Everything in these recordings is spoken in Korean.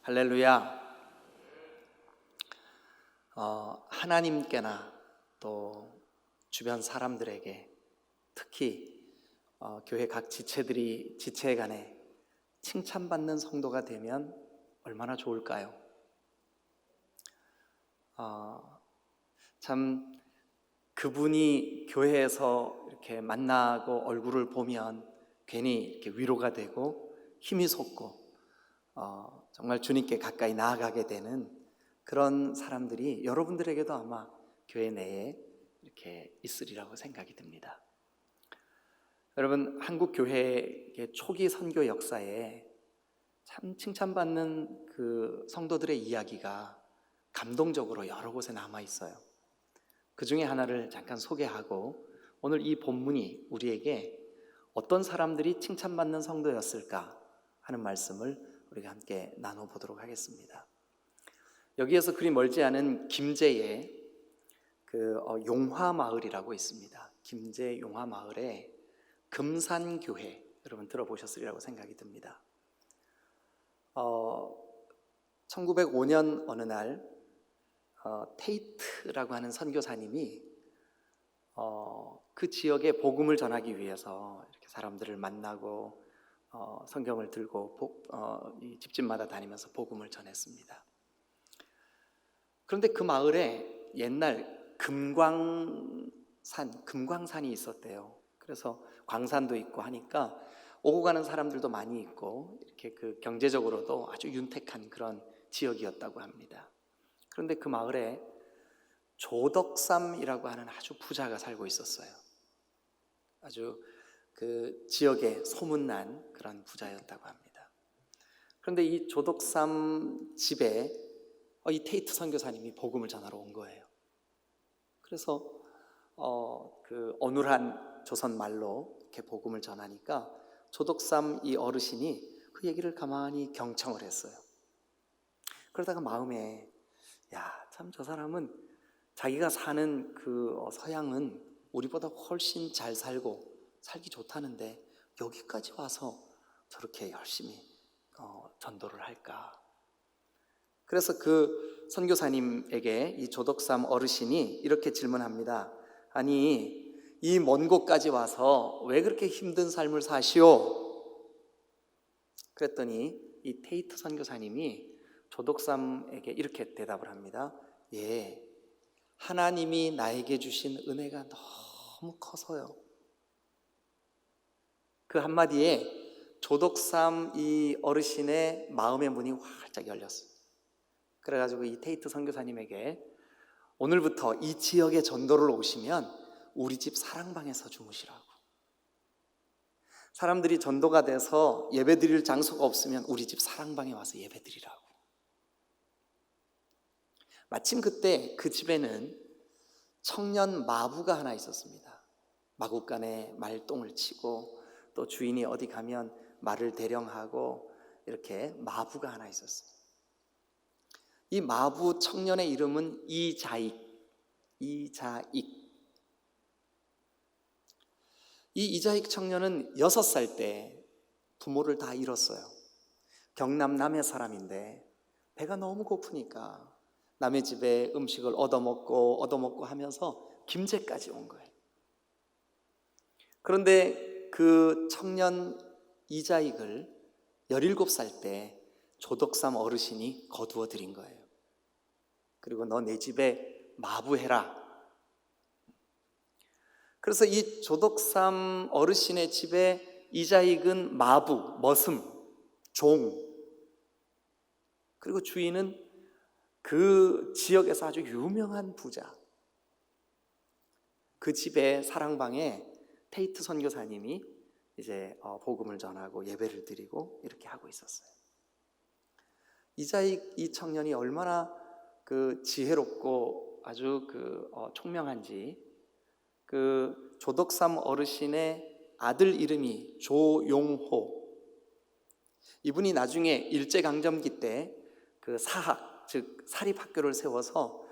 할렐루야. 하나님께나 또 주변 사람들에게 특히 교회 각 지체 간에 칭찬받는 성도가 되면 얼마나 좋을까요? 참 그분이 교회에서 이렇게 만나고 얼굴을 보면 괜히 이렇게 위로가 되고 힘이 솟고 정말 주님께 가까이 나아가게 되는 그런 사람들이 여러분들에게도 아마 교회 내에 이렇게 있으리라고 생각이 듭니다. 여러분, 한국 교회의 초기 선교 역사에 참 칭찬받는 그 성도들의 이야기가 감동적으로 여러 곳에 남아 있어요. 그 중에 하나를 잠깐 소개하고 오늘 이 본문이 우리에게 어떤 사람들이 칭찬받는 성도였을까 하는 말씀을 우리가 함께 나눠보도록 하겠습니다. 여기에서 그리 멀지 않은 김제에 용화마을이라고 있습니다. 김제 용화마을에 금산교회, 여러분 들어보셨으리라고 생각이 듭니다. 1905년 어느 날 테이트라고 하는 선교사님이 그 지역에 복음을 전하기 위해서 이렇게 사람들을 만나고 성경을 들고 집집마다 다니면서 복음을 전했습니다. 그런데 그 마을에 옛날 금광산이 있었대요. 그래서 광산도 있고 하니까 오고 가는 사람들도 많이 있고 이렇게 그 경제적으로도 아주 윤택한 그런 지역이었다고 합니다. 그런데 그 마을에 조덕삼이라고 하는 아주 부자가 살고 있었어요. 아주 그 지역에 소문난 그런 부자였다고 합니다. 그런데 이 조덕삼 집에 이 테이트 선교사님이 복음을 전하러 온 거예요. 그래서 그 어눌한 조선 말로 이렇게 복음을 전하니까 조덕삼 이 어르신이 그 얘기를 가만히 경청을 했어요. 그러다가 마음에 참 저 사람은 자기가 사는 그 서양은 우리보다 훨씬 잘 살고 살기 좋다는데 여기까지 와서 저렇게 열심히 전도를 할까? 그래서 그 선교사님에게 이 조덕삼 어르신이 이렇게 질문합니다. 아니, 이 먼 곳까지 와서 왜 그렇게 힘든 삶을 사시오? 그랬더니 이 테이트 선교사님이 조덕삼에게 이렇게 대답을 합니다. 예, 하나님이 나에게 주신 은혜가 너무 커서요. 그 한마디에 조덕삼 이 어르신의 마음의 문이 활짝 열렸어요. 그래가지고 이 테이트 선교사님에게 오늘부터 이 지역에 전도를 오시면 우리 집 사랑방에서 주무시라고, 사람들이 전도가 돼서 예배드릴 장소가 없으면 우리 집 사랑방에 와서 예배드리라고. 마침 그때 그 집에는 청년 마부가 하나 있었습니다. 마구간에 말똥을 치고 또 주인이 어디 가면 말을 대령하고 이렇게 마부가 하나 있었어요. 이 마부 청년의 이름은 이자익. 이 이자익 청년은 6살 때 부모를 다 잃었어요. 경남 남해 사람인데 배가 너무 고프니까 남의 집에 음식을 얻어먹고 하면서 김제까지 온 거예요. 그런데 그 청년 이자익을 17살 때 조덕삼 어르신이 거두어 들인 거예요. 그리고 너 내 집에 마부해라. 그래서 이 조덕삼 어르신의 집에 이자익은 마부, 머슴, 종, 그리고 주인은 그 지역에서 아주 유명한 부자. 그 집의 사랑방에 테이트 선교사님이 이제 복음을 전하고 예배를 드리고 이렇게 하고 있었어요. 이자익 이 청년이 얼마나 그 지혜롭고 아주 총명한지, 그 조덕삼 어르신의 아들 이름이 조용호. 이분이 나중에 일제강점기 때 그 사학, 즉 사립학교를 세워서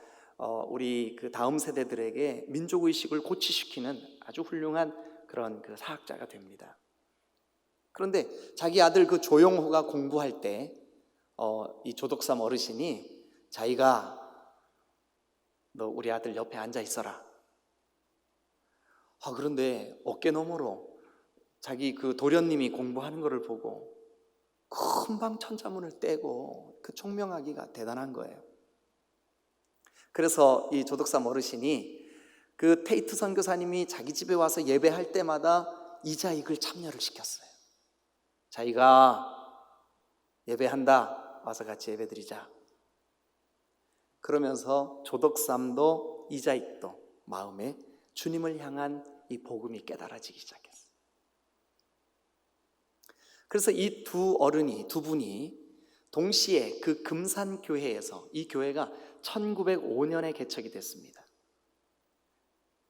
우리 그 다음 세대들에게 민족의식을 고취시키는 아주 훌륭한 그런 그 사학자가 됩니다. 그런데 자기 아들 그 조용호가 공부할 때 이 조덕삼 어르신이 자기가 너 우리 아들 옆에 앉아 있어라. 그런데 어깨너머로 자기 그 도련님이 공부하는 것을 보고 금방 천자문을 떼고 그 총명하기가 대단한 거예요. 그래서 이 조덕삼 어르신이 그 테이트 선교사님이 자기 집에 와서 예배할 때마다 이자익을 참여를 시켰어요. 자기가 예배한다, 와서 같이 예배드리자. 그러면서 조덕삼도 이자익도 마음에 주님을 향한 이 복음이 깨달아지기 시작했어요. 그래서 이 두 분이 동시에 그 금산교회에서, 이 교회가 1905년에 개척이 됐습니다.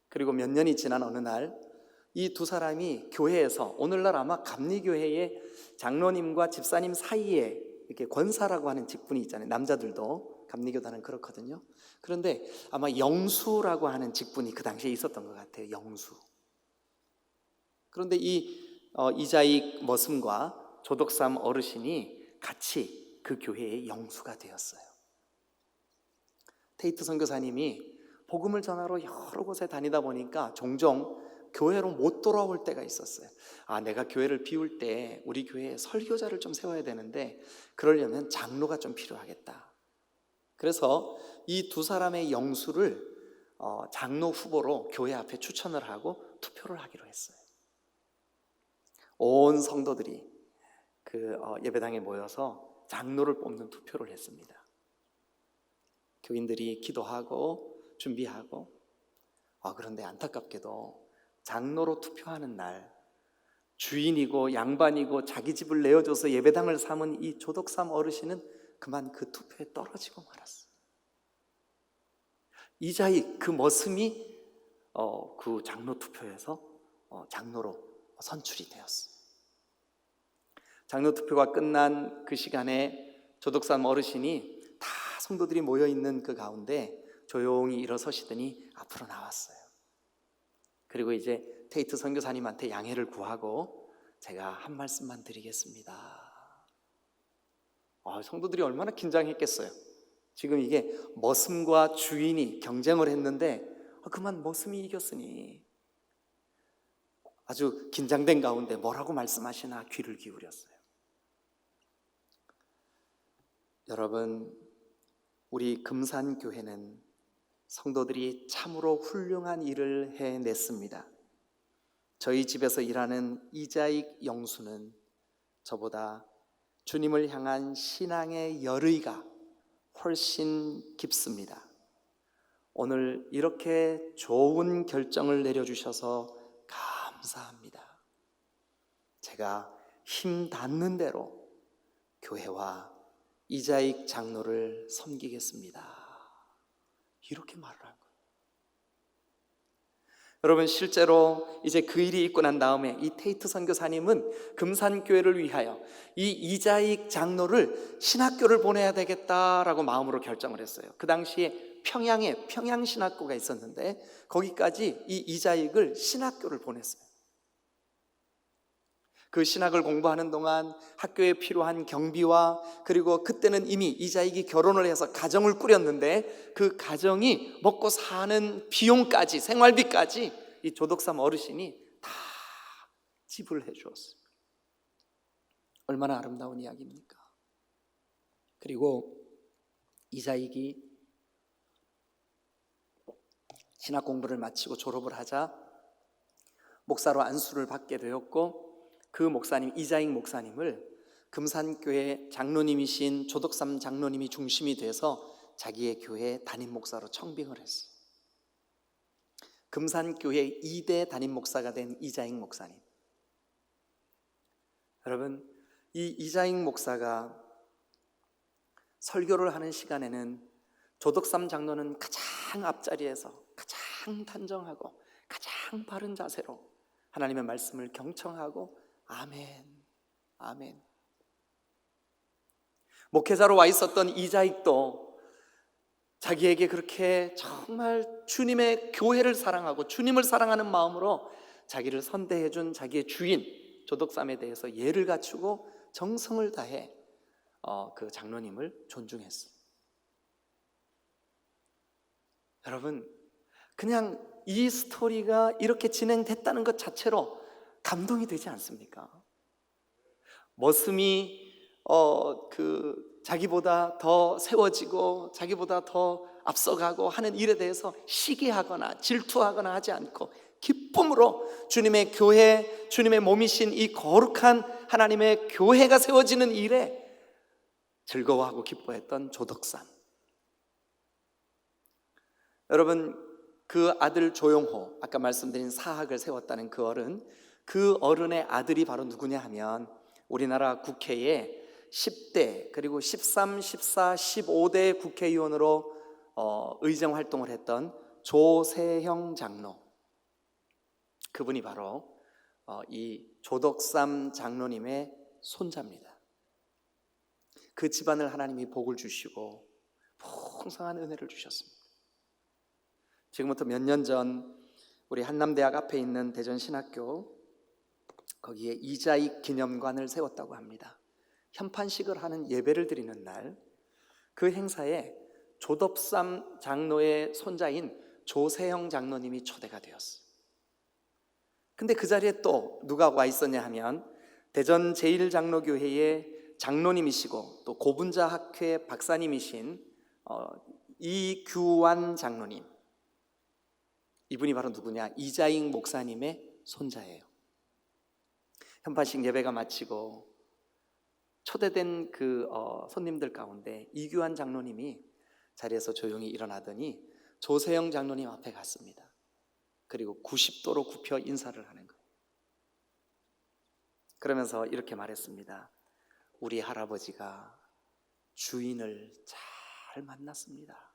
그리고 몇 년이 지난 어느 날 이 두 사람이 교회에서, 오늘날 아마 감리교회의 장로님과 집사님 사이에 이렇게 권사라고 하는 직분이 있잖아요. 남자들도 감리교단은 그렇거든요. 그런데 아마 영수라고 하는 직분이 그 당시에 있었던 것 같아요. 영수. 그런데 이 이자익 머슴과 조덕삼 어르신이 같이 그 교회의 영수가 되었어요. 테이트 선교사님이 복음을 전하러 여러 곳에 다니다 보니까 종종 교회로 못 돌아올 때가 있었어요. 내가 교회를 비울 때 우리 교회에 설교자를 좀 세워야 되는데 그러려면 장로가 좀 필요하겠다. 그래서 이 두 사람의 영수를 장로 후보로 교회 앞에 추천을 하고 투표를 하기로 했어요. 온 성도들이 그 예배당에 모여서 장로를 뽑는 투표를 했습니다. 교인들이 기도하고 준비하고, 그런데 안타깝게도 장로로 투표하는 날 주인이고 양반이고 자기 집을 내어줘서 예배당을 삼은 이 조덕삼 어르신은 그만 그 투표에 떨어지고 말았어요. 이자익 그 머슴이 그 장로 투표에서 장로로 선출이 되었어요. 장로 투표가 끝난 그 시간에 조덕삼 어르신이 다 성도들이 모여있는 그 가운데 조용히 일어서시더니 앞으로 나왔어요. 그리고 이제 테이트 선교사님한테 양해를 구하고 제가 한 말씀만 드리겠습니다. 성도들이 얼마나 긴장했겠어요. 지금 이게 머슴과 주인이 경쟁을 했는데 그만 머슴이 이겼으니 아주 긴장된 가운데 뭐라고 말씀하시나 귀를 기울였어요. 여러분, 우리 금산교회는 성도들이 참으로 훌륭한 일을 해냈습니다. 저희 집에서 일하는 이자익 영수는 저보다 주님을 향한 신앙의 열의가 훨씬 깊습니다. 오늘 이렇게 좋은 결정을 내려주셔서 감사합니다. 제가 힘 닿는 대로 교회와 이자익 장로를 섬기겠습니다. 이렇게 말을 한 거예요. 여러분, 실제로 이제 그 일이 있고 난 다음에 이 테이트 선교사님은 금산교회를 위하여 이 이자익 장로를 신학교를 보내야 되겠다라고 마음으로 결정을 했어요. 그 당시에 평양에 평양신학교가 있었는데 거기까지 이 이자익을 신학교를 보냈어요. 그 신학을 공부하는 동안 학교에 필요한 경비와, 그리고 그때는 이미 이자익이 결혼을 해서 가정을 꾸렸는데 그 가정이 먹고 사는 비용까지, 생활비까지 이 조덕삼 어르신이 다 지불해 주었어요. 얼마나 아름다운 이야기입니까? 그리고 이자익이 신학 공부를 마치고 졸업을 하자 목사로 안수를 받게 되었고, 그 목사님, 이자익 목사님을 금산교회 장로님이신 조덕삼 장로님이 중심이 돼서 자기의 교회 담임 목사로 청빙을 했어요. 금산교회 2대 담임 목사가 된 이자익 목사님. 여러분, 이 이자익 목사가 설교를 하는 시간에는 조덕삼 장로는 가장 앞자리에서 가장 단정하고 가장 바른 자세로 하나님의 말씀을 경청하고 아멘, 아멘. 목회자로 와 있었던 이자익도 자기에게 그렇게 정말 주님의 교회를 사랑하고 주님을 사랑하는 마음으로 자기를 선대해 준 자기의 주인 조덕삼에 대해서 예를 갖추고 정성을 다해 그 장로님을 존중했어요. 여러분, 그냥 이 스토리가 이렇게 진행됐다는 것 자체로 감동이 되지 않습니까? 머슴이 자기보다 더 세워지고 자기보다 더 앞서가고 하는 일에 대해서 시기하거나 질투하거나 하지 않고 기쁨으로 주님의 교회, 주님의 몸이신 이 거룩한 하나님의 교회가 세워지는 일에 즐거워하고 기뻐했던 조덕삼. 여러분, 그 아들 조용호, 아까 말씀드린 사학을 세웠다는 그 어른, 그 어른의 아들이 바로 누구냐 하면 우리나라 국회에 10대 그리고 13, 14, 15대 국회의원으로 의정 활동을 했던 조세형 장로, 그분이 바로 이 조덕삼 장로님의 손자입니다. 그 집안을 하나님이 복을 주시고 풍성한 은혜를 주셨습니다. 지금부터 몇 년 전 우리 한남대학 앞에 있는 대전신학교, 거기에 이자익 기념관을 세웠다고 합니다. 현판식을 하는 예배를 드리는 날, 그 행사에 조덕삼 장로의 손자인 조세형 장로님이 초대가 되었어요. 근데 그 자리에 또 누가 와 있었냐 하면 대전 제1장로교회의 장로님이시고 또 고분자 학회 박사님이신 이규환 장로님, 이분이 바로 누구냐? 이자익 목사님의 손자예요. 현판식 예배가 마치고 초대된 그 손님들 가운데 이규환 장로님이 자리에서 조용히 일어나더니 조세형 장로님 앞에 갔습니다. 그리고 90도로 굽혀 인사를 하는 거예요. 그러면서 이렇게 말했습니다. 우리 할아버지가 주인을 잘 만났습니다.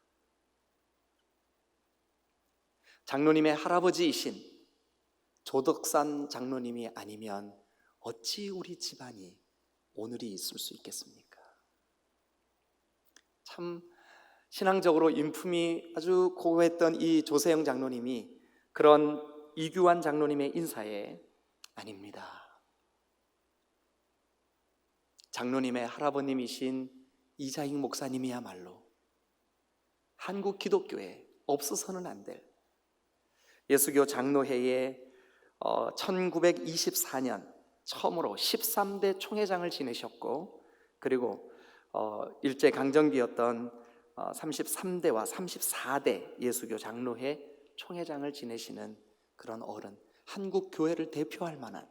장로님의 할아버지이신 조덕삼 장로님이 아니면 어찌 우리 집안이 오늘이 있을 수 있겠습니까? 참 신앙적으로 인품이 아주 고고했던 이 조세형 장로님이 그런 이규환 장로님의 인사에 아닙니다, 장로님의 할아버님이신 이자익 목사님이야말로 한국 기독교에 없어서는 안 될 예수교 장로회에 1924년 처음으로 13대 총회장을 지내셨고, 그리고 일제강점기였던 33대와 34대 예수교 장로회 총회장을 지내시는 그런 어른, 한국 교회를 대표할 만한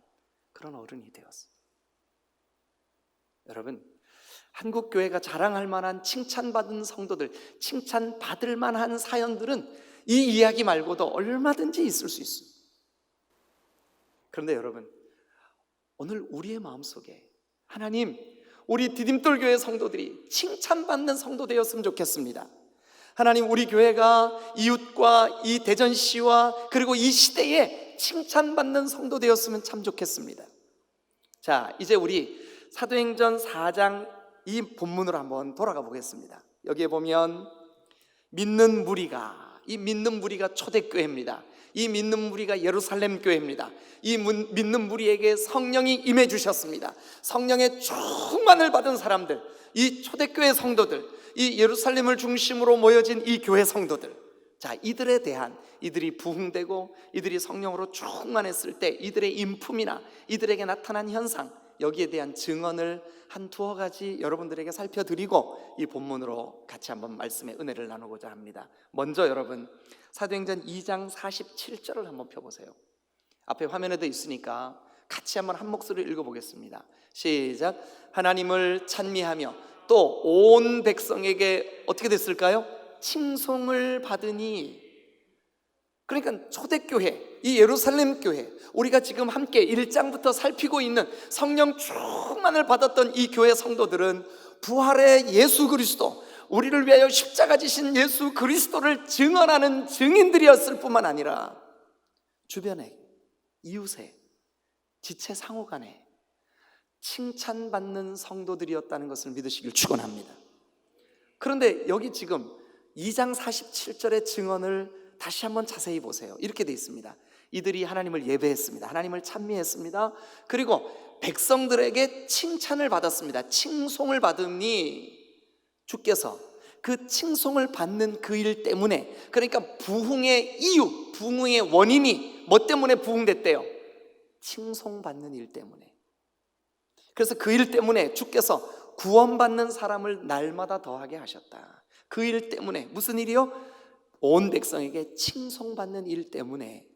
그런 어른이 되었어요. 여러분, 한국 교회가 자랑할 만한 칭찬받은 성도들, 칭찬받을 만한 사연들은 이 이야기 말고도 얼마든지 있을 수 있어요. 그런데 여러분, 오늘 우리의 마음속에 하나님, 우리 디딤돌교회 성도들이 칭찬받는 성도 되었으면 좋겠습니다. 하나님, 우리 교회가 이웃과 이 대전시와 그리고 이 시대에 칭찬받는 성도 되었으면 참 좋겠습니다. 자, 이제 우리 사도행전 4장 이 본문으로 한번 돌아가 보겠습니다. 여기에 보면 믿는 무리가, 이 믿는 무리가 초대교회입니다. 이 믿는 무리가 예루살렘 교회입니다. 이 믿는 무리에게 성령이 임해 주셨습니다. 성령의 충만을 받은 사람들, 이 초대교회 성도들, 이 예루살렘을 중심으로 모여진 이 교회 성도들, 자, 이들에 대한, 이들이 부흥되고 이들이 성령으로 충만했을 때 이들의 인품이나 이들에게 나타난 현상, 여기에 대한 증언을 한 두어 가지 여러분들에게 살펴드리고 이 본문으로 같이 한번 말씀의 은혜를 나누고자 합니다. 먼저 여러분, 사도행전 2장 47절을 한번 펴보세요. 앞에 화면에도 있으니까 같이 한번 한 목소리로 읽어보겠습니다. 시작. 하나님을 찬미하며 또 온 백성에게 어떻게 됐을까요? 칭송을 받으니. 그러니까 초대교회, 이 예루살렘 교회, 우리가 지금 함께 1장부터 살피고 있는 성령 충만을 받았던 이 교회 성도들은 부활의 예수 그리스도, 우리를 위하여 십자가 지신 예수 그리스도를 증언하는 증인들이었을 뿐만 아니라 주변에, 이웃에, 지체 상호 간에 칭찬받는 성도들이었다는 것을 믿으시길 축원합니다. 그런데 여기 지금 2장 47절의 증언을 다시 한번 자세히 보세요. 이렇게 돼 있습니다. 이들이 하나님을 예배했습니다. 하나님을 찬미했습니다. 그리고 백성들에게 칭찬을 받았습니다. 칭송을 받으니 주께서 그 칭송을 받는 그 일 때문에, 그러니까 부흥의 이유, 부흥의 원인이 뭐 때문에 부흥됐대요? 칭송받는 일 때문에. 그래서 그 일 때문에 주께서 구원받는 사람을 날마다 더하게 하셨다. 그 일 때문에, 무슨 일이요? 온 백성에게 칭송받는 일 때문에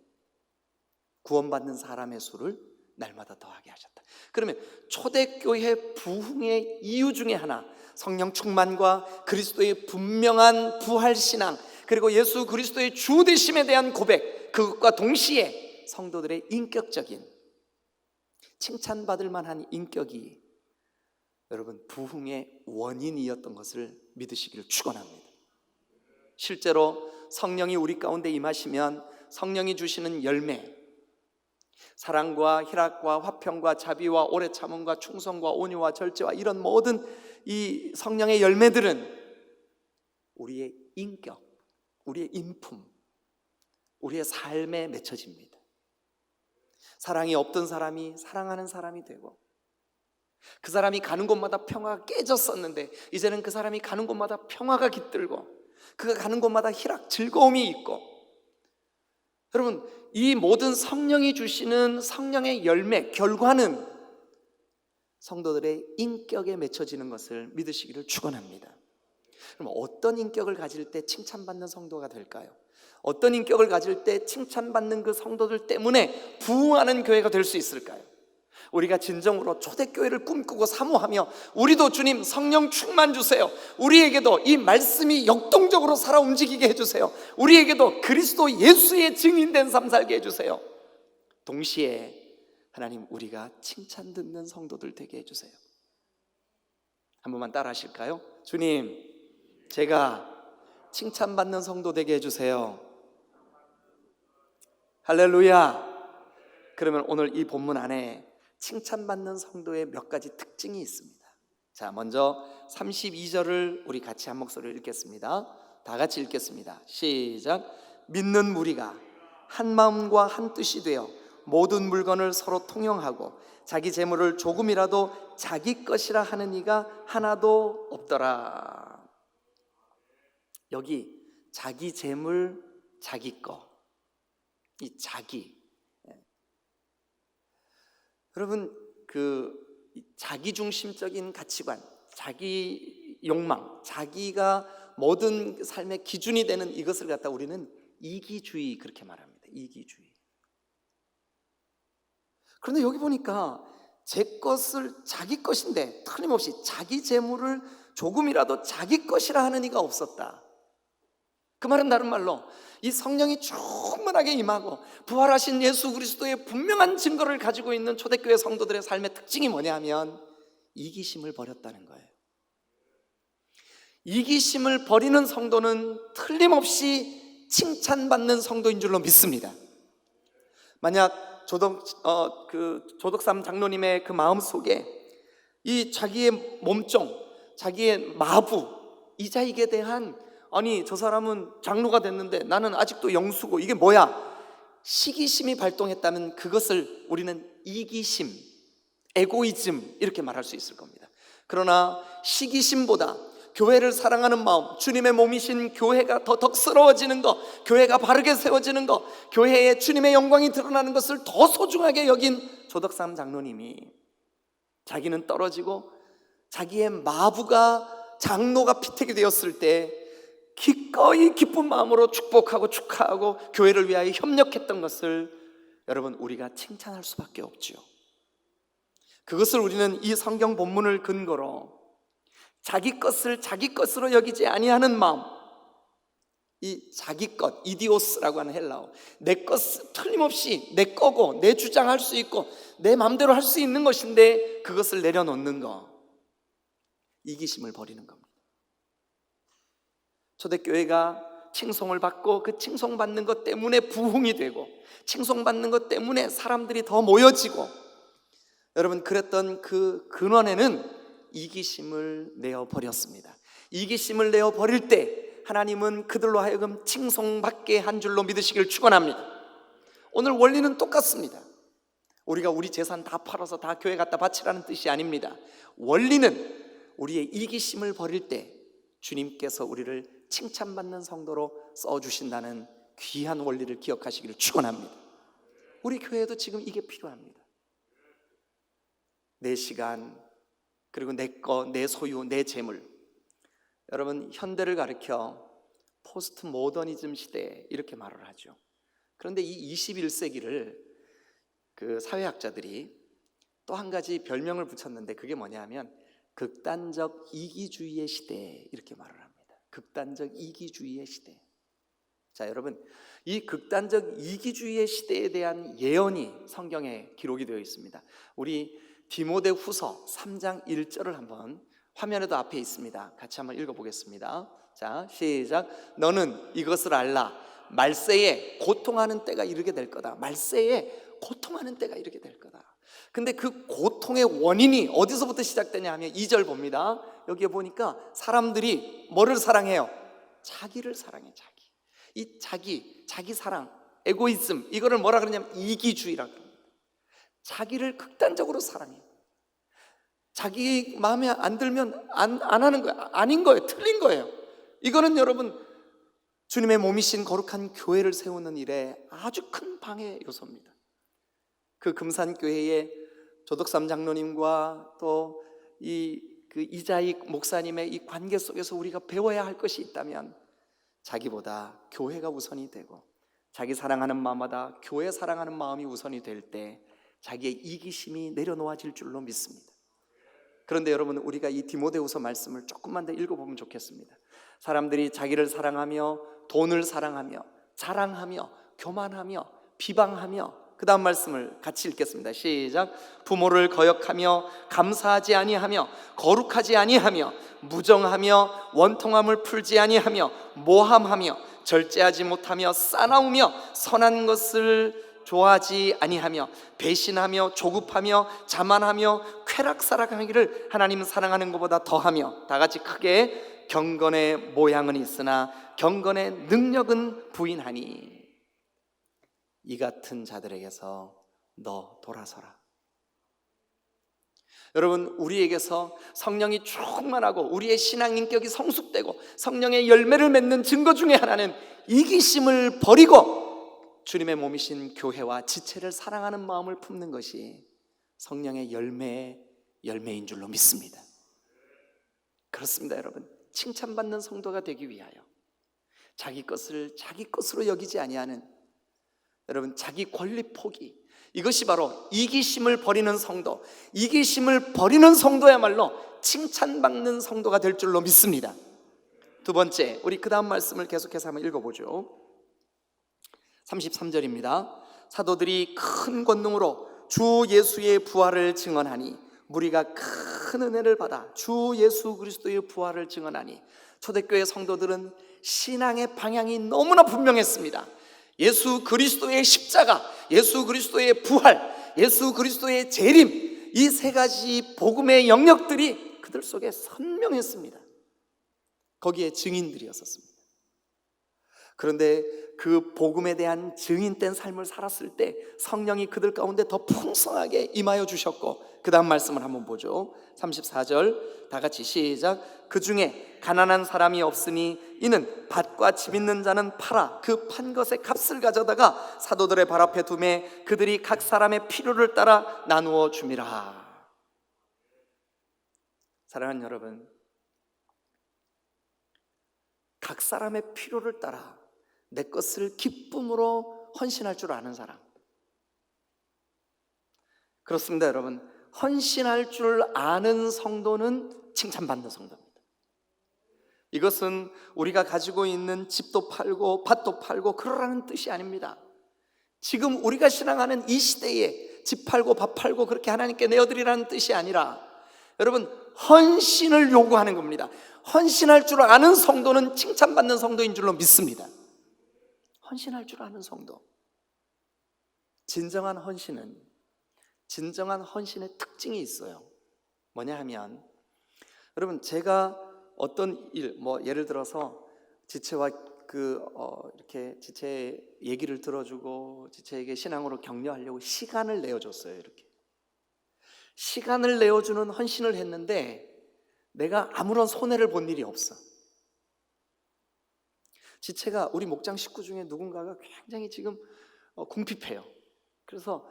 구원받는 사람의 수를 날마다 더하게 하셨다. 그러면 초대교회 부흥의 이유 중에 하나, 성령 충만과 그리스도의 분명한 부활신앙, 그리고 예수 그리스도의 주 되심에 대한 고백, 그것과 동시에 성도들의 인격적인, 칭찬받을 만한 인격이 여러분 부흥의 원인이었던 것을 믿으시기를 축원합니다. 실제로 성령이 우리 가운데 임하시면 성령이 주시는 열매, 사랑과 희락과 화평과 자비와 오래 참음과 충성과 온유와 절제와 이런 모든 이 성령의 열매들은 우리의 인격, 우리의 인품, 우리의 삶에 맺혀집니다. 사랑이 없던 사람이 사랑하는 사람이 되고, 그 사람이 가는 곳마다 평화가 깨졌었는데 이제는 그 사람이 가는 곳마다 평화가 깃들고, 그가 가는 곳마다 희락, 즐거움이 있고. 여러분, 이 모든 성령이 주시는 성령의 열매, 결과는 성도들의 인격에 맺혀지는 것을 믿으시기를 축원합니다. 그럼 어떤 인격을 가질 때 칭찬받는 성도가 될까요? 어떤 인격을 가질 때 칭찬받는 그 성도들 때문에 부흥하는 교회가 될 수 있을까요? 우리가 진정으로 초대교회를 꿈꾸고 사모하며, 우리도 주님 성령 충만 주세요, 우리에게도 이 말씀이 역동적으로 살아 움직이게 해주세요, 우리에게도 그리스도 예수의 증인된 삶 살게 해주세요. 동시에 하나님, 우리가 칭찬 듣는 성도들 되게 해주세요. 한 번만 따라 하실까요? 주님, 제가 칭찬받는 성도 되게 해주세요. 할렐루야. 그러면 오늘 이 본문 안에 칭찬받는 성도의 몇 가지 특징이 있습니다. 자, 먼저 32절을 우리 같이 한 목소리로 읽겠습니다. 다 같이 읽겠습니다. 시작. 믿는 무리가 한 마음과 한 뜻이 되어 모든 물건을 서로 통용하고 자기 재물을 조금이라도 자기 것이라 하는 이가 하나도 없더라. 여기 자기 재물, 자기 거, 이 자기, 여러분, 그 자기중심적인 가치관, 자기 욕망, 자기가 모든 삶의 기준이 되는 이것을 갖다 우리는 이기주의, 그렇게 말합니다. 이기주의. 그런데 여기 보니까 제 것을 자기 것인데 틀림없이 자기 재물을 조금이라도 자기 것이라 하는 이가 없었다. 그 말은 다른 말로 이 성령이 충만하게 임하고 부활하신 예수 그리스도의 분명한 증거를 가지고 있는 초대교회 성도들의 삶의 특징이 뭐냐 하면 이기심을 버렸다는 거예요. 이기심을 버리는 성도는 틀림없이 칭찬받는 성도인 줄로 믿습니다. 만약 조덕삼 장로님의 그 마음 속에 이 자기의 몸종, 자기의 마부, 이자익에 대한, 아니 저 사람은 장로가 됐는데 나는 아직도 영수고 이게 뭐야, 시기심이 발동했다면 그것을 우리는 이기심, 에고이즘 이렇게 말할 수 있을 겁니다. 그러나 시기심보다 교회를 사랑하는 마음, 주님의 몸이신 교회가 더 덕스러워지는 것, 교회가 바르게 세워지는 것, 교회에 주님의 영광이 드러나는 것을 더 소중하게 여긴 조덕삼 장로님이 자기는 떨어지고 자기의 마부가 장로가 피택이 되었을 때 기꺼이 기쁜 마음으로 축복하고 축하하고 교회를 위하여 협력했던 것을 여러분 우리가 칭찬할 수밖에 없지요. 그것을 우리는 이 성경 본문을 근거로 자기 것을 자기 것으로 여기지 아니하는 마음, 이 자기 것, 이디오스라고 하는 헬라어, 내 것, 틀림없이 내 거고 내 주장할 수 있고 내 마음대로 할 수 있는 것인데 그것을 내려놓는 거, 이기심을 버리는 겁니다. 초대교회가 칭송을 받고 그 칭송받는 것 때문에 부흥이 되고 칭송받는 것 때문에 사람들이 더 모여지고, 여러분 그랬던 그 근원에는 이기심을 내어버렸습니다. 이기심을 내어버릴 때 하나님은 그들로 하여금 칭송받게 한 줄로 믿으시길 축원합니다. 오늘 원리는 똑같습니다. 우리가 우리 재산 다 팔아서 다 교회 갖다 바치라는 뜻이 아닙니다. 원리는 우리의 이기심을 버릴 때 주님께서 우리를 칭찬받는 성도로 써주신다는 귀한 원리를 기억하시기를 축원합니다. 우리 교회도 지금 이게 필요합니다. 내 시간, 그리고 내 것, 내 소유, 내 재물. 여러분, 현대를 가리켜 포스트 모더니즘 시대 이렇게 말을 하죠. 그런데 이 21세기를 그 사회학자들이 또 한 가지 별명을 붙였는데 그게 뭐냐면 극단적 이기주의의 시대 이렇게 말을 합니다. 극단적 이기주의의 시대. 자, 여러분, 이 극단적 이기주의의 시대에 대한 예언이 성경에 기록이 되어 있습니다. 우리 디모데후서 3장 1절을 한번 화면에도 앞에 있습니다. 같이 한번 읽어보겠습니다. 자, 시작. 너는 이것을 알라. 말세에 고통하는 때가 이르게 될 거다. 말세에 고통하는 때가 이르게 될 거다. 근데 그 고통의 원인이 어디서부터 시작되냐 하면 2절 봅니다. 여기에 보니까 사람들이 뭐를 사랑해요? 자기를 사랑해. 이 자기 사랑, 에고이즘, 이거를 뭐라 그러냐면 이기주의라고 합니다. 자기를 극단적으로 사랑해. 자기 마음에 안 들면 안 하는 거예요. 아닌 거예요. 틀린 거예요. 이거는 여러분 주님의 몸이신 거룩한 교회를 세우는 일에 아주 큰 방해 요소입니다. 그 금산교회의 조덕삼 장로님과 또 이자익 목사님의 이 관계 속에서 우리가 배워야 할 것이 있다면 자기보다 교회가 우선이 되고 자기 사랑하는 마음보다 교회 사랑하는 마음이 우선이 될 때 자기의 이기심이 내려놓아질 줄로 믿습니다. 그런데 여러분, 우리가 이 디모데후서 말씀을 조금만 더 읽어보면 좋겠습니다. 사람들이 자기를 사랑하며 돈을 사랑하며 자랑하며 교만하며 비방하며, 그 다음 말씀을 같이 읽겠습니다. 시작. 부모를 거역하며 감사하지 아니하며 거룩하지 아니하며 무정하며 원통함을 풀지 아니하며 모함하며 절제하지 못하며 싸나우며 선한 것을 좋아하지 아니하며 배신하며 조급하며 자만하며 쾌락사락하기를 하나님 사랑하는 것보다 더하며, 다 같이 크게, 경건의 모양은 있으나 경건의 능력은 부인하니 이 같은 자들에게서 너 돌아서라. 여러분, 우리에게서 성령이 충만하고 우리의 신앙 인격이 성숙되고 성령의 열매를 맺는 증거 중에 하나는 이기심을 버리고 주님의 몸이신 교회와 지체를 사랑하는 마음을 품는 것이 성령의 열매인 줄로 믿습니다. 그렇습니다. 여러분, 칭찬받는 성도가 되기 위하여 자기 것을 자기 것으로 여기지 아니하는, 여러분, 자기 권리 포기, 이것이 바로 이기심을 버리는 성도, 이기심을 버리는 성도야말로 칭찬받는 성도가 될 줄로 믿습니다. 두 번째, 우리 그 다음 말씀을 계속해서 한번 읽어보죠. 33절입니다. 사도들이 큰 권능으로 주 예수의 부활을 증언하니, 무리가 큰 은혜를 받아 주 예수 그리스도의 부활을 증언하니, 초대교회 성도들은 신앙의 방향이 너무나 분명했습니다. 예수 그리스도의 십자가, 예수 그리스도의 부활, 예수 그리스도의 재림, 이 세 가지 복음의 영역들이 그들 속에 선명했습니다. 거기에 증인들이었습니다. 그런데 그 복음에 대한 증인된 삶을 살았을 때 성령이 그들 가운데 더 풍성하게 임하여 주셨고, 그 다음 말씀을 한번 보죠. 34절 다 같이 시작. 그 중에 가난한 사람이 없으니 이는 밭과 집 있는 자는 팔아 그 판 것의 값을 가져다가 사도들의 발 앞에 두매 그들이 각 사람의 필요를 따라 나누어 줌이라. 사랑하는 여러분, 각 사람의 필요를 따라 내 것을 기쁨으로 헌신할 줄 아는 사람. 그렇습니다. 여러분, 헌신할 줄 아는 성도는 칭찬받는 성도입니다. 이것은 우리가 가지고 있는 집도 팔고 밭도 팔고 그러라는 뜻이 아닙니다. 지금 우리가 신앙하는 이 시대에 집 팔고 밥 팔고 그렇게 하나님께 내어드리라는 뜻이 아니라, 여러분, 헌신을 요구하는 겁니다. 헌신할 줄 아는 성도는 칭찬받는 성도인 줄로 믿습니다. 헌신할 줄 아는 성도. 진정한 헌신의 특징이 있어요. 뭐냐 하면, 여러분, 제가 어떤 일, 예를 들어서 지체와 이렇게 지체 얘기를 들어주고 지체에게 신앙으로 격려하려고 시간을 내어줬어요. 이렇게 시간을 내어주는 헌신을 했는데 내가 아무런 손해를 본 일이 없어. 지체가 우리 목장 식구 중에 누군가가 굉장히 지금 궁핍해요. 그래서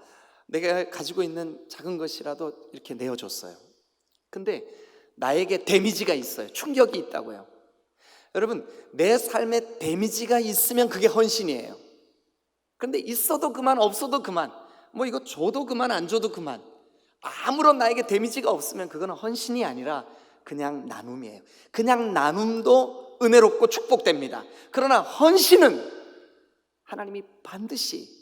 내가 가지고 있는 작은 것이라도 이렇게 내어줬어요. 근데 나에게 데미지가 있어요. 충격이 있다고요. 여러분, 내 삶에 데미지가 있으면 그게 헌신이에요. 그런데 있어도 그만, 없어도 그만, 뭐 이거 줘도 그만, 안 줘도 그만, 아무런 나에게 데미지가 없으면 그거는 헌신이 아니라 그냥 나눔이에요. 그냥 나눔도 은혜롭고 축복됩니다. 그러나 헌신은 하나님이 반드시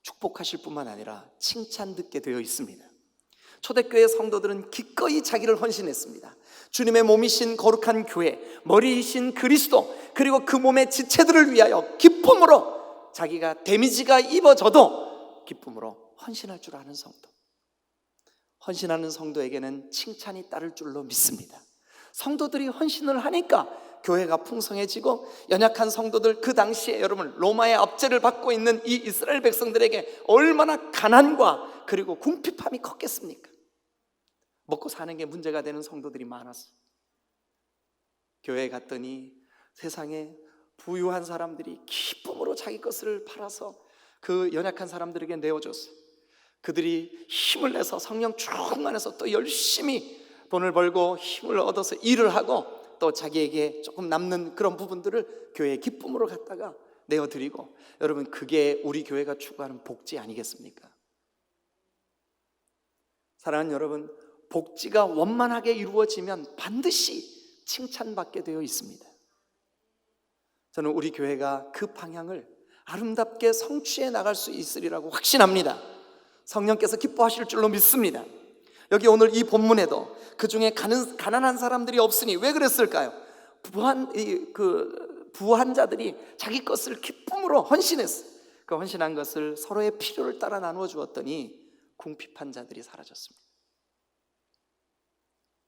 축복하실 뿐만 아니라 칭찬 듣게 되어 있습니다. 초대교회 성도들은 기꺼이 자기를 헌신했습니다. 주님의 몸이신 거룩한 교회, 머리이신 그리스도, 그리고 그 몸의 지체들을 위하여 기쁨으로, 자기가 데미지가 입어져도 기쁨으로 헌신할 줄 아는 성도, 헌신하는 성도에게는 칭찬이 따를 줄로 믿습니다. 성도들이 헌신을 하니까 교회가 풍성해지고, 연약한 성도들, 그 당시에 여러분 로마의 압제를 받고 있는 이 이스라엘 백성들에게 얼마나 가난과 그리고 궁핍함이 컸겠습니까? 먹고 사는 게 문제가 되는 성도들이 많았어요. 교회에 갔더니 세상에 부유한 사람들이 기쁨으로 자기 것을 팔아서 그 연약한 사람들에게 내어줬어요. 그들이 힘을 내서 성령 충만해서 또 열심히 돈을 벌고 힘을 얻어서 일을 하고 또 자기에게 조금 남는 그런 부분들을 교회의 기쁨으로 갖다가 내어드리고, 여러분 그게 우리 교회가 추구하는 복지 아니겠습니까? 사랑하는 여러분, 복지가 원만하게 이루어지면 반드시 칭찬받게 되어 있습니다. 저는 우리 교회가 그 방향을 아름답게 성취해 나갈 수 있으리라고 확신합니다. 성령께서 기뻐하실 줄로 믿습니다. 여기 오늘 이 본문에도 그 중에 가난한 사람들이 없으니 왜 그랬을까요? 부한 자들이 자기 것을 기쁨으로 헌신했어요. 그 헌신한 것을 서로의 필요를 따라 나누어 주었더니 궁핍한 자들이 사라졌습니다.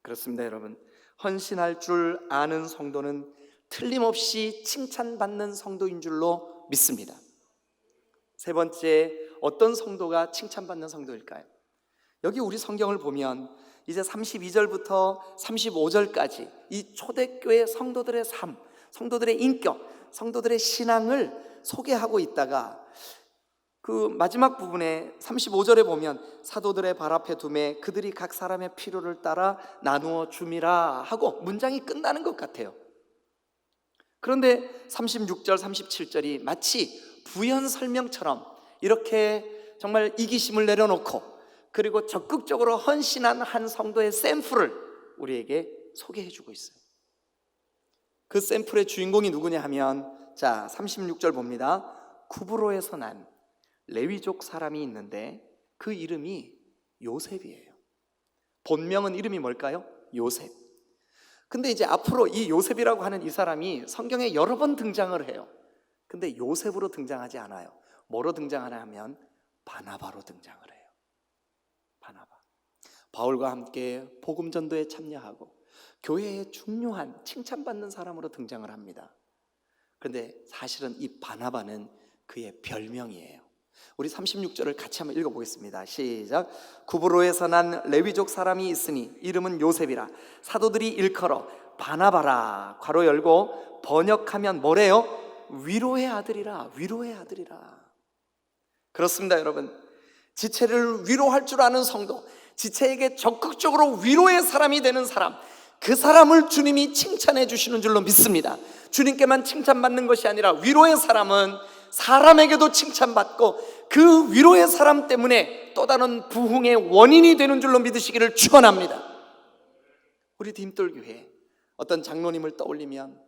그렇습니다, 여러분. 헌신할 줄 아는 성도는 틀림없이 칭찬받는 성도인 줄로 믿습니다. 세 번째, 어떤 성도가 칭찬받는 성도일까요? 여기 우리 성경을 보면 이제 32절부터 35절까지 이 초대교회 성도들의 삶, 성도들의 인격, 성도들의 신앙을 소개하고 있다가 그 마지막 부분에 35절에 보면 사도들의 발 앞에 두매 그들이 각 사람의 필요를 따라 나누어 줌이라 하고 문장이 끝나는 것 같아요. 그런데 36절, 37절이 마치 부연 설명처럼 이렇게 정말 이기심을 내려놓고 그리고 적극적으로 헌신한 한 성도의 샘플을 우리에게 소개해주고 있어요. 그 샘플의 주인공이 누구냐 하면, 자 36절 봅니다. 구브로에서 난 레위족 사람이 있는데 그 이름이 요셉이에요. 본명은 이름이 뭘까요? 요셉. 근데 이제 앞으로 이 요셉이라고 하는 이 사람이 성경에 여러 번 등장을 해요. 근데 요셉으로 등장하지 않아요. 뭐로 등장하냐 하면 바나바로 등장을 해요. 바나바. 바울과 함께 복음 전도에 참여하고 교회의 중요한 칭찬받는 사람으로 등장을 합니다. 그런데 사실은 이 바나바는 그의 별명이에요. 우리 36절을 같이 한번 읽어보겠습니다. 시작. 구브로에서 난 레위족 사람이 있으니 이름은 요셉이라 사도들이 일컬어 바나바라 괄호 열고 번역하면 뭐래요? 위로의 아들이라. 위로의 아들이라. 그렇습니다, 여러분. 지체를 위로할 줄 아는 성도, 지체에게 적극적으로 위로의 사람이 되는 사람, 그 사람을 주님이 칭찬해 주시는 줄로 믿습니다. 주님께만 칭찬받는 것이 아니라 위로의 사람은 사람에게도 칭찬받고 그 위로의 사람 때문에 또 다른 부흥의 원인이 되는 줄로 믿으시기를 축원합니다. 우리 디딤돌교회 어떤 장로님을 떠올리면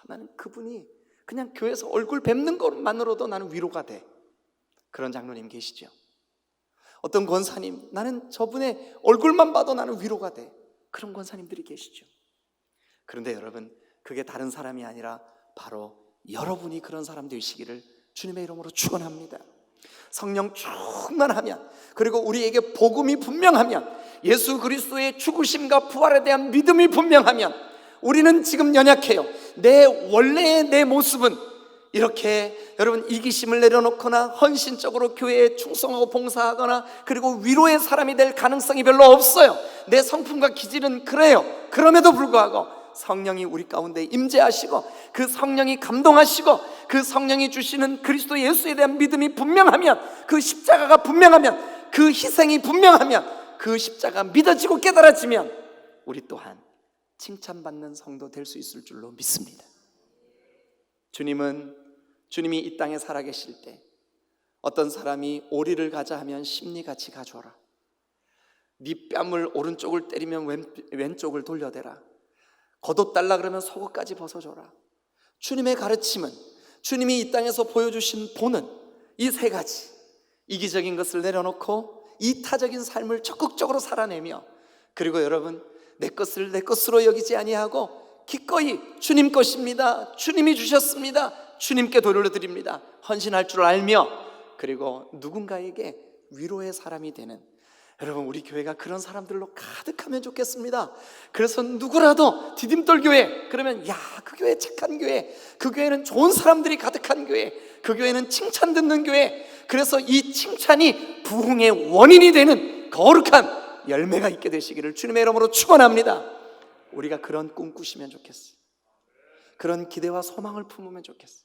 나는 그분이 그냥 교회에서 얼굴 뵙는 것만으로도 나는 위로가 돼. 그런 장로님 계시죠? 어떤 권사님, 나는 저분의 얼굴만 봐도 나는 위로가 돼. 그런 권사님들이 계시죠. 그런데 여러분, 그게 다른 사람이 아니라 바로 여러분이 그런 사람 되시기를 주님의 이름으로 축원합니다. 성령 충만하면, 그리고 우리에게 복음이 분명하면, 예수 그리스도의 죽으심과 부활에 대한 믿음이 분명하면, 우리는 지금 연약해요. 내 원래의 내 모습은 이렇게 여러분 이기심을 내려놓거나 헌신적으로 교회에 충성하고 봉사하거나 그리고 위로의 사람이 될 가능성이 별로 없어요. 내 성품과 기질은 그래요. 그럼에도 불구하고 성령이 우리 가운데 임재하시고 그 성령이 감동하시고 그 성령이 주시는 그리스도 예수에 대한 믿음이 분명하면, 그 십자가가 분명하면, 그 희생이 분명하면, 그 십자가 믿어지고 깨달아지면 우리 또한 칭찬받는 성도 될 수 있을 줄로 믿습니다. 주님이 이 땅에 살아계실 때 어떤 사람이 오리를 가자 하면 심리같이 가져라, 네 뺨을 오른쪽을 때리면 왼쪽을 돌려대라, 겉옷 달라 그러면 속옷까지 벗어줘라. 주님의 가르침은, 주님이 이 땅에서 보여주신 본은 이 세 가지, 이기적인 것을 내려놓고 이타적인 삶을 적극적으로 살아내며, 그리고 여러분 내 것을 내 것으로 여기지 아니하고 기꺼이 주님 것입니다, 주님이 주셨습니다, 주님께 돌려드립니다 헌신할 줄 알며, 그리고 누군가에게 위로의 사람이 되는, 여러분 우리 교회가 그런 사람들로 가득하면 좋겠습니다. 그래서 누구라도 디딤돌 교회 그러면 야, 그 교회 착한 교회, 그 교회는 좋은 사람들이 가득한 교회, 그 교회는 칭찬 듣는 교회, 그래서 이 칭찬이 부흥의 원인이 되는 거룩한 열매가 있게 되시기를 주님의 이름으로 축원합니다. 우리가 그런 꿈 꾸시면 좋겠어요. 그런 기대와 소망을 품으면 좋겠어요.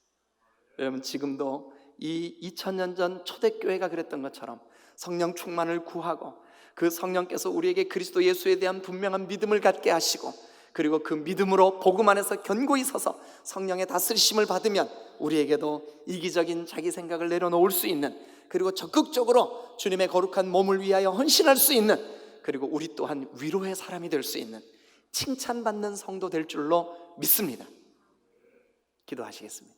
여러분 지금도 이 2000년 전 초대교회가 그랬던 것처럼 성령 충만을 구하고 그 성령께서 우리에게 그리스도 예수에 대한 분명한 믿음을 갖게 하시고, 그리고 그 믿음으로 복음 안에서 견고히 서서 성령의 다스리심을 받으면 우리에게도 이기적인 자기 생각을 내려놓을 수 있는, 그리고 적극적으로 주님의 거룩한 몸을 위하여 헌신할 수 있는, 그리고 우리 또한 위로의 사람이 될 수 있는 칭찬받는 성도 될 줄로 믿습니다. 기도하시겠습니다.